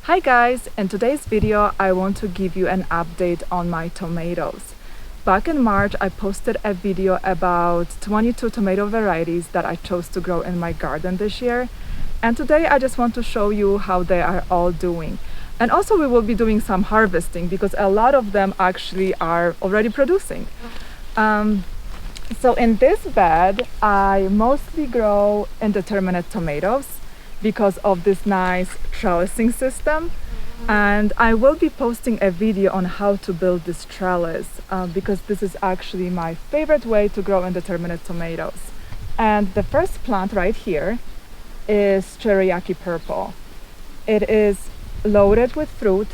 Hi guys, in today's video I want to give you an update on my tomatoes. Back in March I posted a video about 22 tomato varieties that I chose to grow in my garden this year, and today I just want to show you how they are all doing. And also we will be doing some harvesting because a lot of them actually are already producing. So in this bed I mostly grow indeterminate tomatoes because of this nice trellising system, and I will be posting a video on how to build this trellis because this is actually my favorite way to grow indeterminate tomatoes. And the first plant right here is Cherokee Purple. It is loaded with fruit,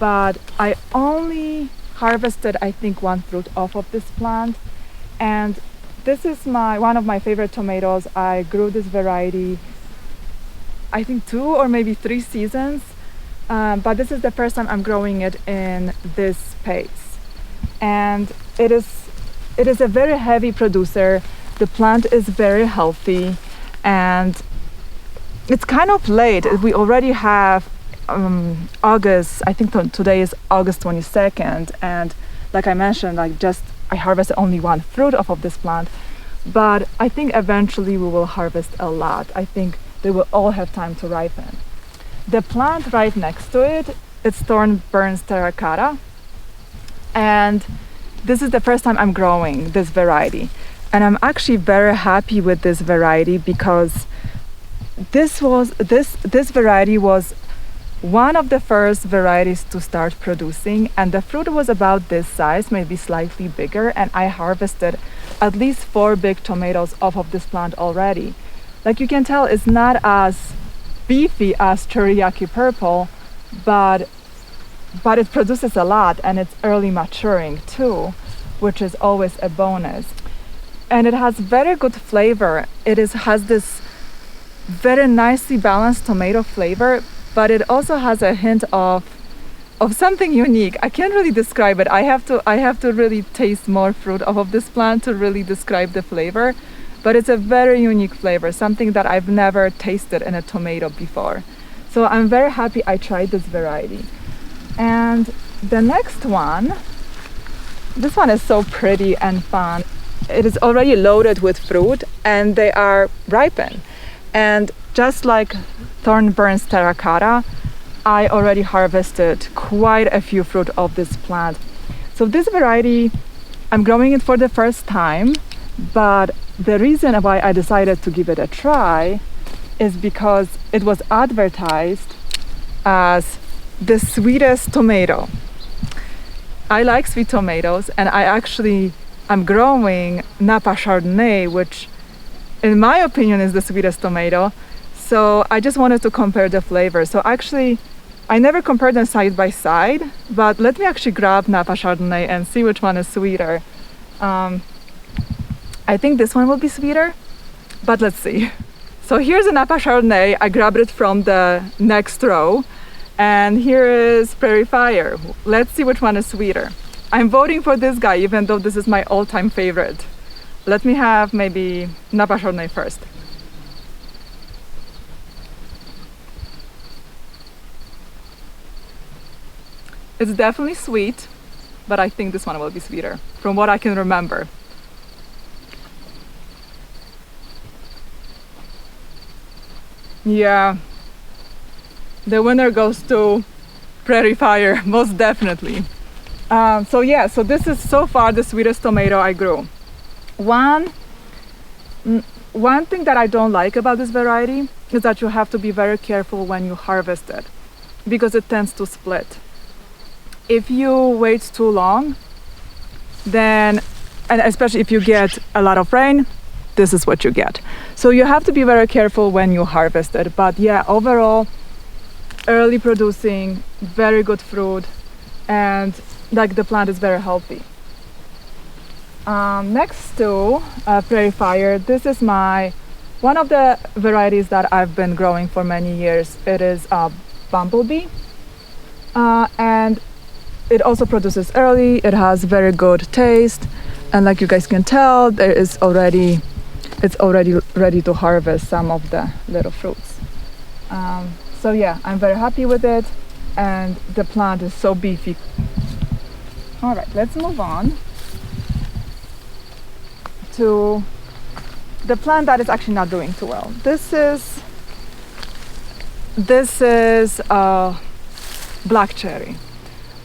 but I only harvested I think one fruit off of this plant, and this is one of my favorite tomatoes. I grew this variety I think 2 or maybe 3 seasons, but this is the first time I'm growing it in this pace. And it is a very heavy producer. The plant is very healthy, and it's kind of late. We already have August, I think today is August 22nd, and like I mentioned, I harvested only one fruit off of this plant, but I think eventually we will harvest a lot. I think they will all have time to ripen. The plant right next to it, it's Thorburn Terra-Cotta, and this is the first time I'm growing this variety, and I'm actually very happy with this variety because this variety was one of the first varieties to start producing, and the fruit was about this size, maybe slightly bigger, and I harvested at least 4 big tomatoes off of this plant already. Like you can tell, it's not as beefy as Cherokee Purple, but it produces a lot, and it's early maturing too, which is always a bonus. And it has very good flavor. Has this very nicely balanced tomato flavor, but it also has a hint of something unique. I can't really describe it. I have to really taste more fruit off of this plant to really describe the flavor. But it's a very unique flavor, something that I've never tasted in a tomato before. So I'm very happy I tried this variety. And the next one, this one is so pretty and fun. It is already loaded with fruit and they are ripened. And just like Thornburn's Terra-Cotta, I already harvested quite a few fruit of this plant. So this variety, I'm growing it for the first time, but the reason why I decided to give it a try is because it was advertised as the sweetest tomato. I like sweet tomatoes, and I'm growing Napa Chardonnay, which in my opinion is the sweetest tomato. So I just wanted to compare the flavor. So actually, I never compared them side by side, but let me actually grab Napa Chardonnay and see which one is sweeter. I think this one will be sweeter, but let's see. So here's a Napa Chardonnay. I grabbed it from the next row, and here is Prairie Fire. Let's see which one is sweeter. I'm voting for this guy, even though this is my all-time favorite. Let me have maybe Napa Chardonnay first. It's definitely sweet, but I think this one will be sweeter, from what I can remember. Yeah, the winner goes to Prairie Fire, most definitely. So this is so far the sweetest tomato I grew. One thing that I don't like about this variety is that you have to be very careful when you harvest it because it tends to split. If you wait too long, and especially if you get a lot of rain, this is what you get. So you have to be very careful when you harvest it. But yeah, overall, early producing, very good fruit, and like the plant is very healthy. Next to Prairie Fire, this is one of the varieties that I've been growing for many years. It is Bumblebee, and it also produces early. It has very good taste, and like you guys can tell, it's already ready to harvest some of the little fruits. So yeah, I'm very happy with it. and the plant is so beefy. All right, let's move on to the plant that is actually not doing too well. This is black cherry.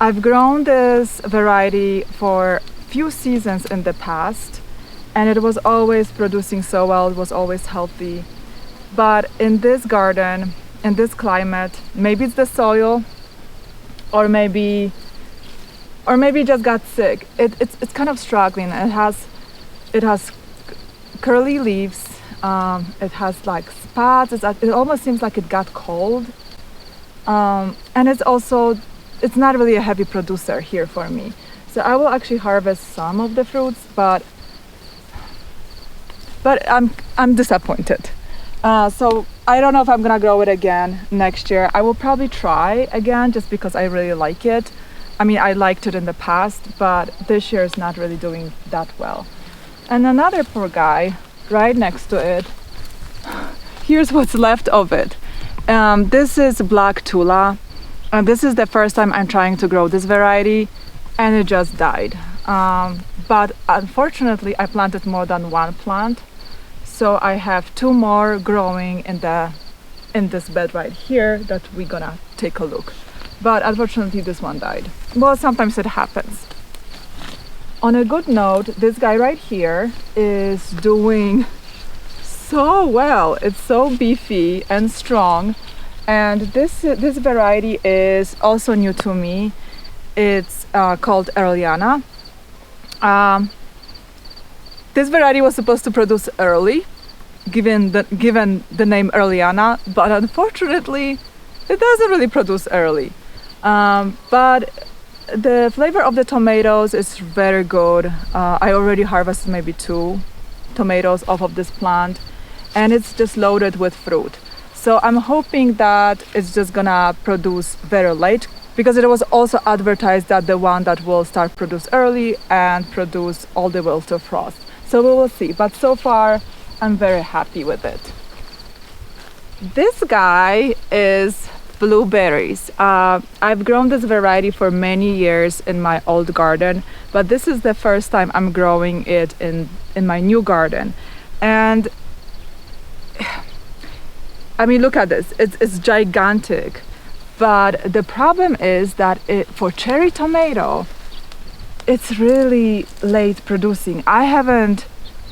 I've grown this variety for few seasons in the past, and it was always producing so well. It was always healthy. But in this garden, in this climate, maybe it's the soil, or maybe it just got sick. It's kind of struggling. It has curly leaves. It has like spots. It almost seems like it got cold. And it's not really a heavy producer here for me. So I will actually harvest some of the fruits, but I'm disappointed. So I don't know if I'm gonna grow it again next year. I will probably try again just because I really like it. I mean, I liked it in the past, but this year is not really doing that well. And another poor guy right next to it, here's what's left of it. This is black Tula, and this is the first time I'm trying to grow this variety, and it just died. But unfortunately, I planted more than one plant, so I have two more growing in this bed right here that we're gonna take a look. But unfortunately, this one died. Well, sometimes it happens. On a good note, this guy right here is doing so well. It's so beefy and strong, and this variety is also new to me. It's called Earliana. This variety was supposed to produce early, given the name Earliana, but unfortunately, it doesn't really produce early. But the flavor of the tomatoes is very good. I already harvested maybe 2 tomatoes off of this plant, and it's just loaded with fruit. So I'm hoping that it's just gonna produce very late, because it was also advertised that the one that will start produce early and produce all the way to frost. So we will see, but so far I'm very happy with it. This guy is Blueberries. I've grown this variety for many years in my old garden, but this is the first time I'm growing it in my new garden. And I mean, look at this, it's gigantic. But the problem is that for cherry tomato, it's really late producing. I haven't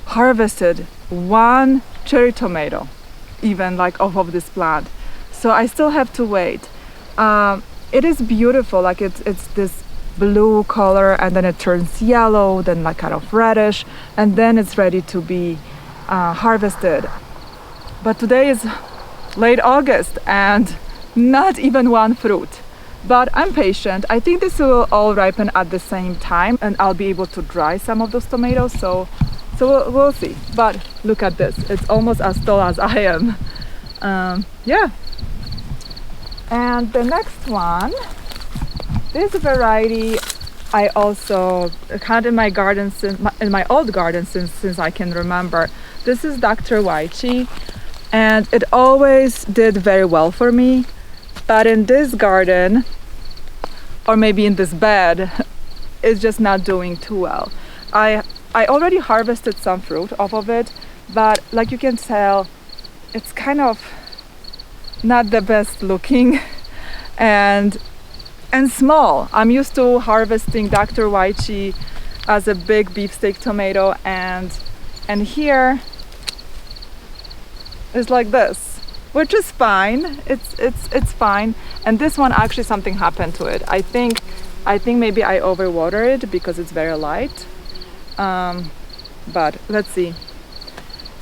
harvested one cherry tomato, even like off of this plant. So I still have to wait. It is beautiful, like it's this blue color, and then it turns yellow, then like kind of reddish, and then it's ready to be harvested. But today is late August and not even one fruit. But I'm patient. I think this will all ripen at the same time, and I'll be able to dry some of those tomatoes, so we'll see. But look at this, it's almost as tall as I am. Yeah. And the next one, this variety I also had in my garden in my old garden since I can remember. This is Dr. Wyche, and it always did very well for me. But in this garden, or maybe in this bed, it's just not doing too well. I already harvested some fruit off of it, but like you can tell, it's kind of not the best looking and small. I'm used to harvesting Dr. Wyche as a big beefsteak tomato, and here it's like this, which is fine. It's fine. And this one, actually something happened to it. I think maybe I overwater it because it's very light. But let's see.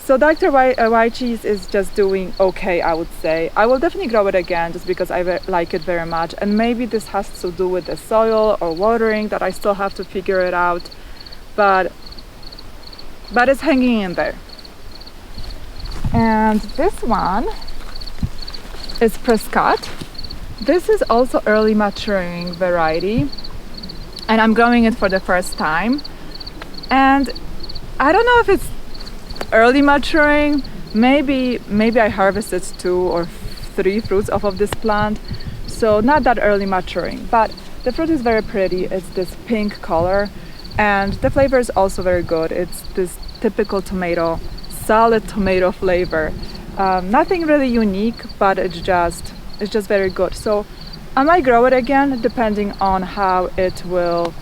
So Dr. Wyche is just doing okay, I would say. I will definitely grow it again just because I like it very much. And maybe this has to do with the soil or watering that I still have to figure it out. But it's hanging in there. And this one is Prescott. This is also early maturing variety, and I'm growing it for the first time. And I don't know if it's early maturing. Maybe I harvested 2 or 3 fruits off of this plant. so not that early maturing, but the fruit is very pretty. It's this pink color, and the flavor is also very good. It's this typical tomato, solid tomato flavor. Nothing really unique, but it's just very good. So I might grow it again depending on how it will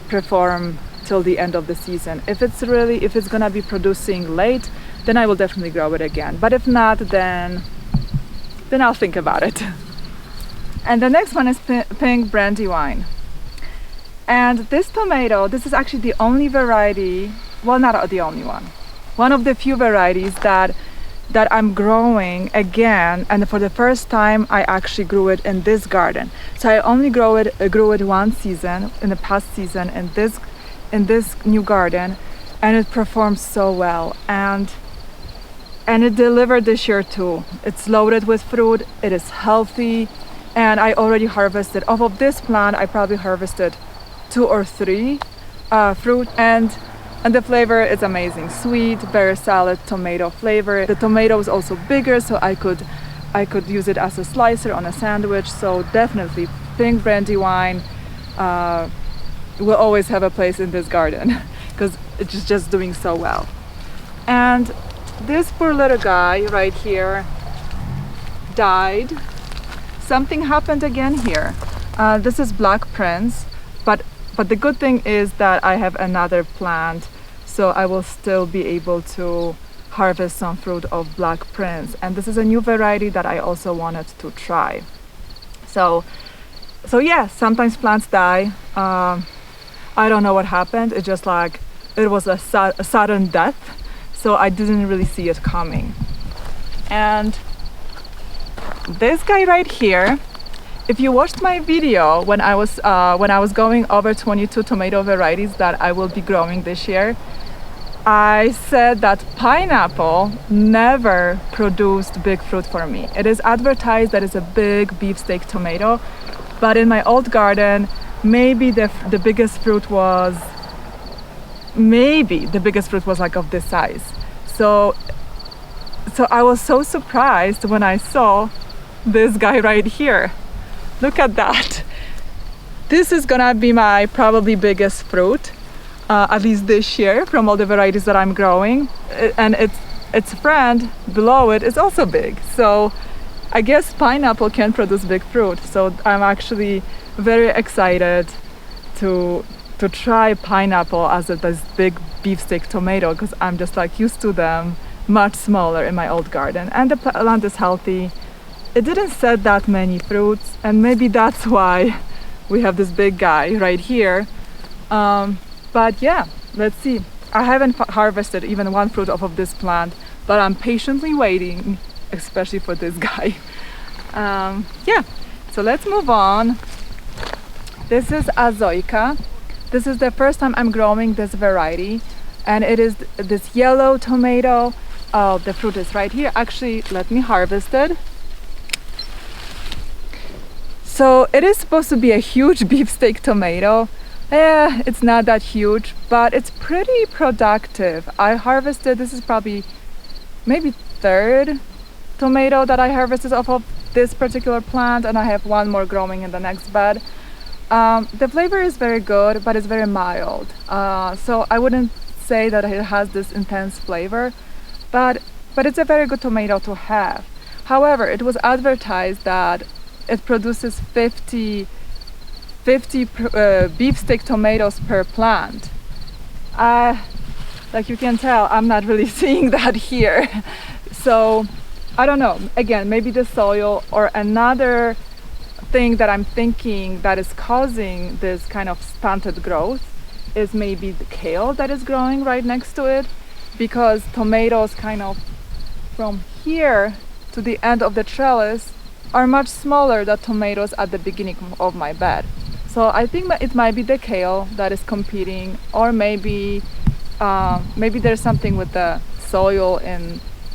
perform till the end of the season. If it's gonna be producing late, then I will definitely grow it again. But if not, then I'll think about it. And the next one is pink Brandywine. And this tomato, this is actually the only variety, well, not the only one of the few varieties that I'm growing again, and for the first time I actually grew it in this garden. So I only grew it one season, in the past season, in this new garden, and it performed so well, and it delivered this year too. It's loaded with fruit, it is healthy, and I already harvested. Off of this plant I probably harvested 2 or 3 fruit, and the flavor is amazing. Sweet, very solid tomato flavor. The tomato is also bigger, so I could use it as a slicer on a sandwich. So definitely pink Brandywine will always have a place in this garden because it's just doing so well. And this poor little guy right here died. Something happened again here. This is Black Prince, but the good thing is that I have another plant, so I will still be able to harvest some fruit of Black Prince. And this is a new variety that I also wanted to try. So yeah, sometimes plants die. I don't know what happened. It's just like it was a sudden death, so I didn't really see it coming. And this guy right here, if you watched my video when I was going over 22 tomato varieties that I will be growing this year, I said that pineapple never produced big fruit for me. It is advertised that it's a big beefsteak tomato, but in my old garden, maybe the biggest fruit was like of this size. So I was so surprised when I saw this guy right here. Look at that. This is gonna be my probably biggest fruit, at least this year, from all the varieties that I'm growing. And its friend below it is also big. So I guess pineapple can produce big fruit. So I'm actually very excited to try pineapple as this big beefsteak tomato, because I'm just like used to them much smaller in my old garden. And the plant is healthy. It didn't set that many fruits, and maybe that's why we have this big guy right here. But yeah, let's see. I haven't harvested even one fruit off of this plant, but I'm patiently waiting, especially for this guy. Yeah, so let's move on. This is Azoychka. This is the first time I'm growing this variety, and it is this yellow tomato. Oh, the fruit is right here. Actually, let me harvest it. So it is supposed to be a huge beefsteak tomato. It's not that huge, but it's pretty productive. I harvested, this is probably maybe 3rd tomato that I harvested off of this particular plant, and I have one more growing in the next bed. The flavor is very good, but it's very mild. So I wouldn't say that it has this intense flavor, but it's a very good tomato to have. However, it was advertised that it produces 50 beefsteak tomatoes per plant. Like you can tell, I'm not really seeing that here. So I don't know, again, maybe the soil, or another thing that I'm thinking that is causing this kind of stunted growth is maybe the kale that is growing right next to it, because tomatoes kind of from here to the end of the trellis are much smaller than tomatoes at the beginning of my bed. So I think it might be the kale that is competing, or maybe there's something with the soil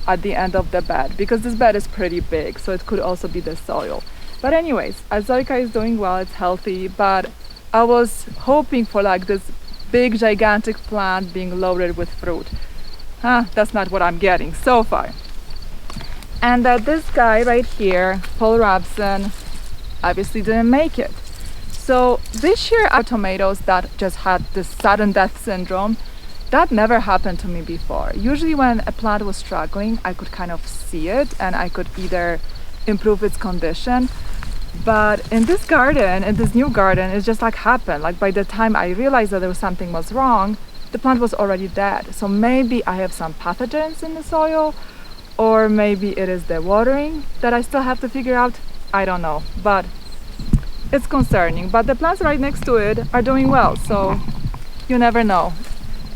at the end of the bed, because this bed is pretty big, so it could also be the soil. But anyways, Azoychka is doing well, it's healthy, but I was hoping for like this big gigantic plant being loaded with fruit. That's not what I'm getting so far. And this guy right here, Robeson, obviously didn't make it. So this year, our tomatoes that just had this sudden death syndrome, that never happened to me before. Usually when a plant was struggling, I could kind of see it and I could either improve its condition. But in this garden, in this new garden, it just like happened. Like by the time I realized that there was something was wrong, the plant was already dead. So maybe I have some pathogens in the soil, or maybe it is the watering that I still have to figure out. I don't know, but it's concerning. But the plants right next to it are doing well, so you never know.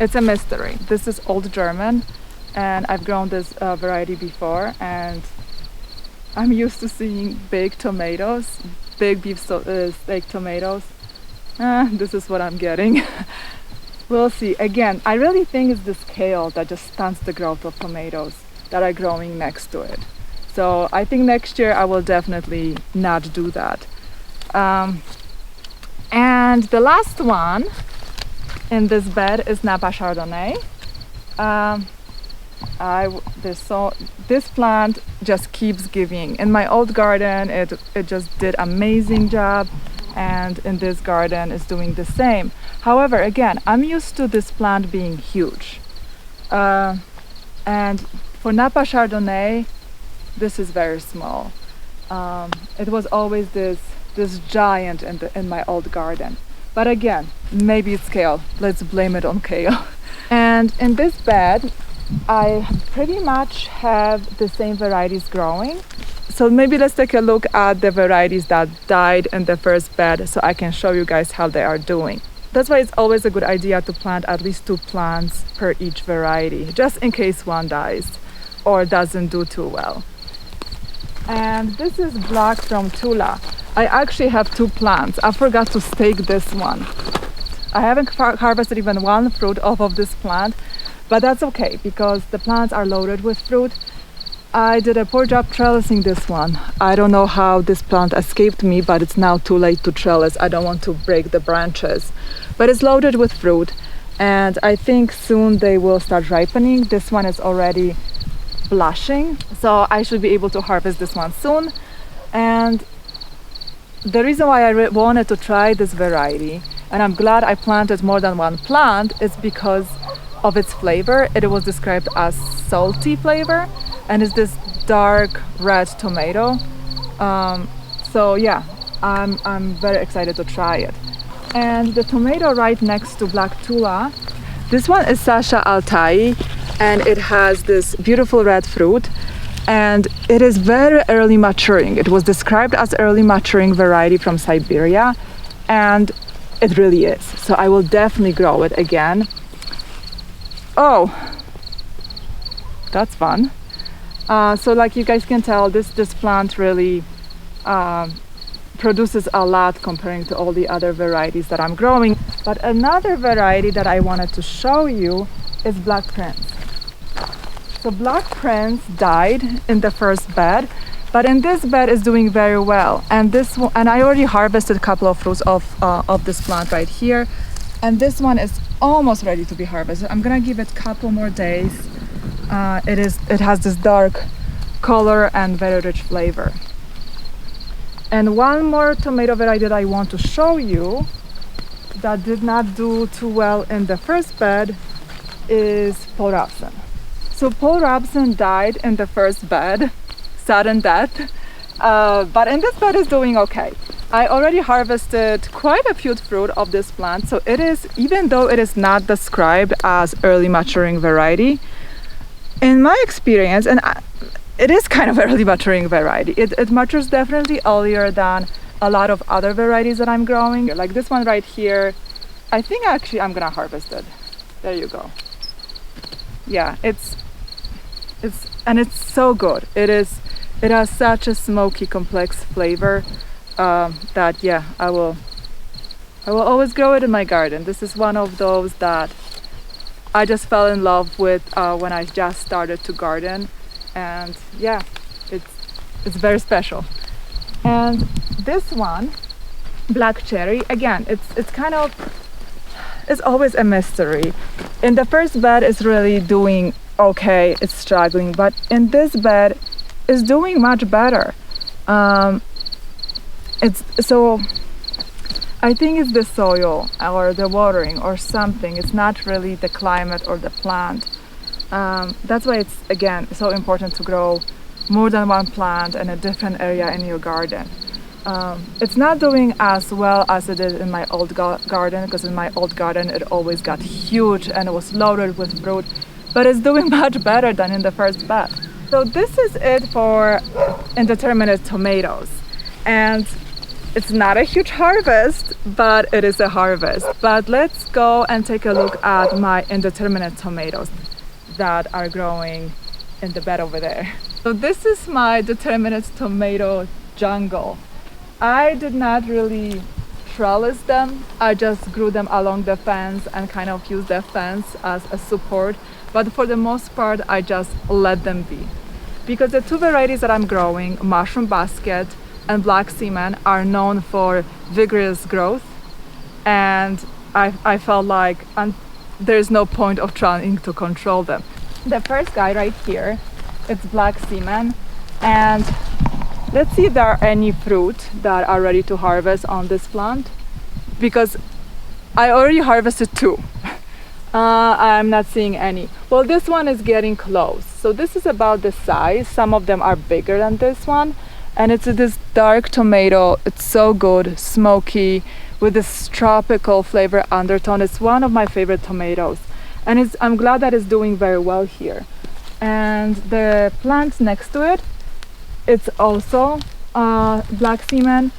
It's a mystery. This is Old German, and I've grown this variety before, and I'm used to seeing big tomatoes, big beefsteak tomatoes. This is what I'm getting. We'll see. Again, I really think it's the scale that just stunts the growth of tomatoes that are growing next to it. So I think next year I will definitely not do that. And the last one in this bed is Napa Chardonnay. This plant just keeps giving. In my old garden, it just did amazing job, and in this garden it's doing the same. However, again, I'm used to this plant being huge, and for Napa Chardonnay, this is very small. It was always this giant in my old garden. But again, maybe it's kale. Let's blame it on kale. And in this bed, I pretty much have the same varieties growing. So maybe let's take a look at the varieties that died in the first bed so I can show you guys how they are doing. That's why it's always a good idea to plant at least 2 plants per each variety, just in case one dies or doesn't do too well. And this is black from Tula. I actually have 2 plants. I forgot to stake this one. I haven't harvested even one fruit off of this plant, but that's okay because the plants are loaded with fruit. I did a poor job trellising this one. I don't know how this plant escaped me, but it's now too late to trellis. I don't want to break the branches, but it's loaded with fruit, and I think soon they will start ripening. This one is already blushing, so I should be able to harvest this one soon. And the reason why I wanted to try this variety, and I'm glad I planted more than one plant, is because of its flavor. It was described as salty flavor, and it's this dark red tomato. So yeah, I'm very excited to try it. And the tomato right next to Black Tula, this one is Sasha Altai, and it has this beautiful red fruit, and it is very early maturing. It was described as early maturing variety from Siberia, and it really is. So I will definitely grow it again. Oh, that's fun. So like you guys can tell, this plant really produces a lot comparing to all the other varieties that I'm growing. But another variety that I wanted to show you is Black Prince. So Black Prince died in the first bed, but in this bed is doing very well. And I already harvested a couple of fruits of this plant right here, and this one is almost ready to be harvested. I'm gonna give it a couple more days. It has this dark color and very rich flavor. And one more tomato variety that I want to show you that did not do too well in the first bed is Paul Robeson. So Paul Robeson died in the first bed, sudden death, but in this bed is doing okay. I already harvested quite a few fruit of this plant, so it is, even though it is not described as early maturing variety, in my experience, and it is kind of early maturing variety. It matures definitely earlier than a lot of other varieties that I'm growing. Like this one right here, I think actually I'm gonna harvest it. There you go. Yeah, it's so good. It has such a smoky, complex flavor that yeah, I will always grow it in my garden. This is one of those that I just fell in love with when I just started to garden, and yeah, it's very special. And this one, Black Cherry, again, it's always a mystery. In the first bed it's really doing okay, it's struggling, but in this bed it's doing much better. it's so I think it's the soil or the watering or something. It's not really the climate or the plant. That's why it's, again, so important to grow more than one plant in a different area in your garden. It's not doing as well as it did in my old garden, because in my old garden it always got huge and it was loaded with fruit, but it's doing much better than in the first bed. So this is it for indeterminate tomatoes, and it's not a huge harvest, but it is a harvest. But let's go and take a look at my indeterminate tomatoes that are growing in the bed over there. So this is my determinate tomato jungle. I did not really trellis them. I just grew them along the fence and kind of used the fence as a support. But for the most part, I just let them be. Because the two varieties that I'm growing, Mushroom Basket and Black Seaman, are known for vigorous growth. And I felt like there's no point of trying to control them. The first guy right here, it's Black Seaman. And let's see if there are any fruit that are ready to harvest on this plant, because I already harvested two. I'm not seeing any. Well, this one is getting close. So this is about the size. Some of them are bigger than this one. And it's this dark tomato. It's so good, smoky, with this tropical flavor undertone. It's one of my favorite tomatoes. And I'm glad that it's doing very well here. And the plant next to it, it's also Black Seaman,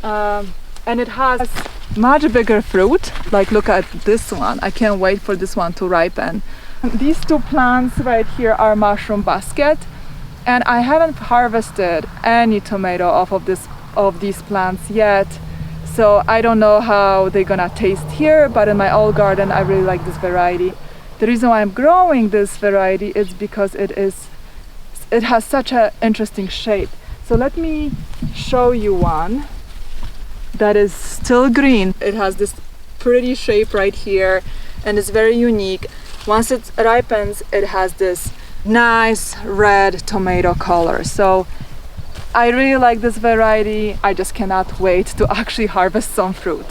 and it has much bigger fruit. Like, look at this one. I can't wait for this one to ripen. These two plants right here are Mushroom Basket, and I haven't harvested any tomato off of these plants yet, so I don't know how they're gonna taste here, but in my old garden I really like this variety. The reason why I'm growing this variety is because it has such an interesting shape. So let me show you one that is still green. It has this pretty shape right here, and it's very unique. Once it ripens, it has this nice red tomato color. So I really like this variety. I just cannot wait to actually harvest some fruit.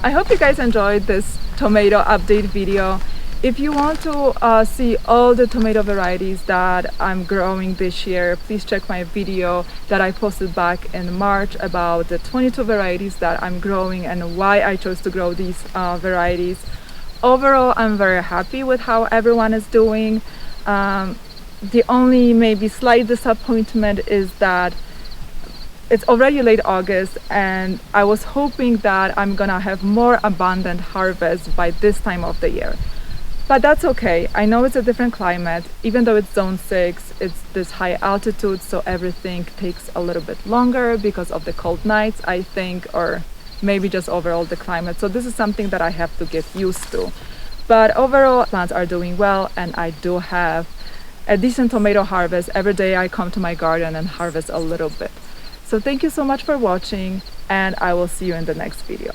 I hope you guys enjoyed this tomato update video. If you want to see all the tomato varieties that I'm growing this year, please check my video that I posted back in March about the 22 varieties that I'm growing and why I chose to grow these varieties. Overall, I'm very happy with how everyone is doing. The only maybe slight disappointment is that it's already late August, and I was hoping that I'm gonna have more abundant harvest by this time of the year. But that's okay. I know it's a different climate. Even though it's zone 6, it's this high altitude, so everything takes a little bit longer because of the cold nights, I think, or maybe just overall the climate. So this is something that I have to get used to. But overall, plants are doing well, and I do have a decent tomato harvest. Every day I come to my garden and harvest a little bit. So thank you so much for watching, and I will see you in the next video.